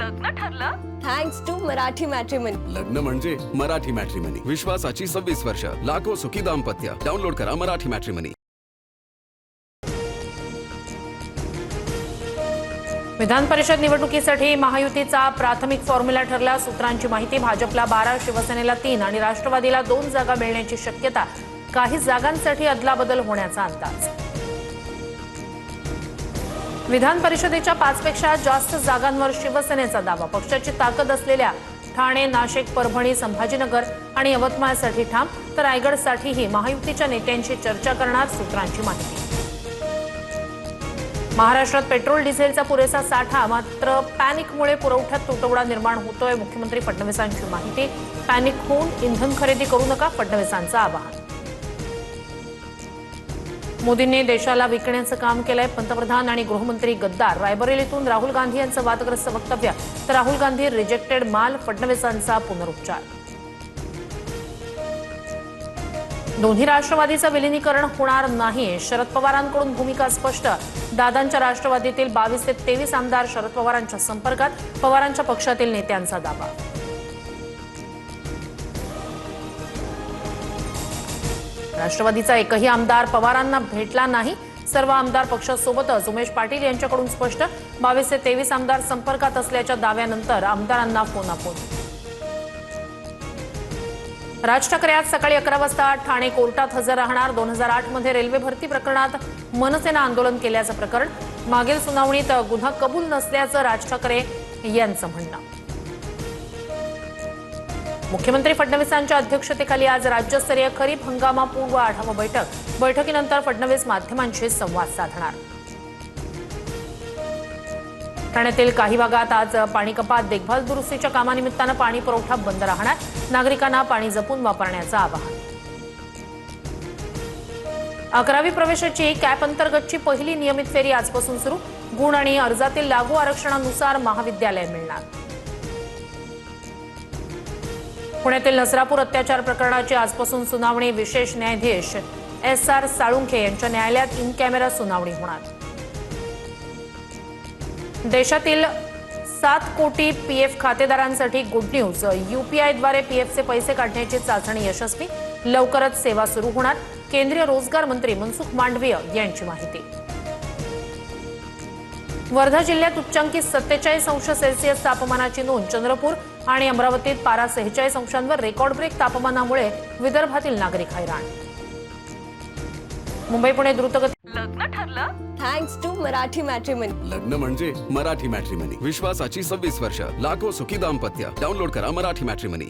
लग्न ठरलं? Thanks to Marathi matrimony. लग्न म्हणजे मराठी मॅट्रिमनी. विश्वासाची 26 वर्ष. लाखो सुखी दाम्पत्य. डाउनलोड करा मराठी मॅट्रिमनी. विधान परिषद निवडणुकीसाठी महायुतीचा प्राथमिक फॉर्म्युला ठरला. सूत्रांची माहिती. भाजपला 12, शिवसेनेला 3 आणि राष्ट्रवादीला 2 जागा मिळण्याची शक्यता. काही जागांसाठी अदलाबदल होण्याचा अंदाज. विधान परिषदेच्या 5 पेक्षा जास्त जागांवर शिवसेनेचा दावा. पक्षाची ताकद असलेल्या ठाणे, नाशिक, परभणी, संभाजीनगर आणि यवतमाळसाठी ठाम, तर रायगडसाठीही महायुतीच्या नेत्यांशी चर्चा करणार. सूत्रांची माहिती. महाराष्ट्रात पेट्रोल डिझेलचा पुरेसा साठा, मात्र पॅनिकमुळे पुरवठ्यात तुटवडा निर्माण होतोय. मुख्यमंत्री फडणवीसांची माहिती. पॅनिक होऊन इंधन खरेदी करू नका, फडणवीसांचं आवाहन. मोदींनी देशाला विकण्याचं काम केलंय. पंतप्रधान आणि गृहमंत्री गद्दार. रायबरेलीतून राहुल गांधी यांचं वादग्रस्त वक्तव्य, तर राहुल गांधी रिजेक्टेड माल, फडणवीसांचा पुनरुच्चार. दोन्ही राष्ट्रवादीचं विलिनीकरण होणार नाही, शरद पवारांकडून भूमिका स्पष्ट. दादांच्या राष्ट्रवादीतील 22 ते 23 आमदार शरद पवारांच्या संपर्कात. पवारांच्या पक्षातील नेत्यांचा दावा. राष्ट्रवादीचा एकही आमदार पवारांना भेटला नाही. सर्व आमदार पक्षासोबतच. उमेश पाटील यांच्याकडून स्पष्ट. 22 ते 23 आमदार संपर्कात असल्याच्या दाव्यानंतर आमदारांना फोनाफोन. राज ठाकरे आज सकाळी 11 वाजता ठाणे कोर्टात हजर राहणार. 2008 मध्ये रेल्वे भरती प्रकरणात मनसेनं आंदोलन केल्याचं प्रकरण. मागील सुनावणीत गुन्हा कबूल नसल्याचं राज ठाकरे यांचं म्हणणं. मुख्यमंत्री फडणवीसांच्या अध्यक्षतेखाली आज राज्यस्तरीय खरीप हंगामापूर्व आढावा बैठक. बैठकीनंतर फडणवीस माध्यमांशी संवाद साधणार. ठाण्यातील काही भागात आज पाणी कपात. देखभाल दुरुस्तीच्या कामानिमित्तानं पाणी पुरवठा बंद राहणार. नागरिकांना पाणी जपून वापरण्याचं आवाहन. 11वी प्रवेशाची कॅप अंतर्गतची पहिली नियमित फेरी आजपासून सुरू. गुण आणि अर्जातील लागू आरक्षणानुसार महाविद्यालय मिळणार. पुण्यातील नसरापूर अत्याचार प्रकरणाची आजपासून सुनावणी. विशेष न्यायाधीश SR साळुंखे यांच्या न्यायालयात इन कॅमेरा सुनावणी होणार. देशातील 7 कोटी PF खातेदारांसाठी गुड न्यूज. UPIद्वारे PFचे पैसे काढण्याची चाचणी यशस्वी. लवकरच सेवा सुरू होणार. केंद्रीय रोजगार मंत्री मनसुख मांडवीय यांची माहिती. वर्धा जिल्ह्यात उच्चांकी 47 अंश सेल्सिअस तापमानाची नोंद. चंद्रपूर आणि अमरावतीत पारा 46 अंशांवर. रेकॉर्ड ब्रेक तापमानामुळे विदर्भातील नागरिक हैराण. मुंबई पुणे द्रुतगती. लग्न ठरलं? Thanks to Marathi matrimony. लग्न म्हणजे मराठी मॅट्रिमनी. विश्वासाची 26 वर्ष. लाखो सुखी दाम्पत्य. डाउनलोड करा मराठी मॅट्रिमनी.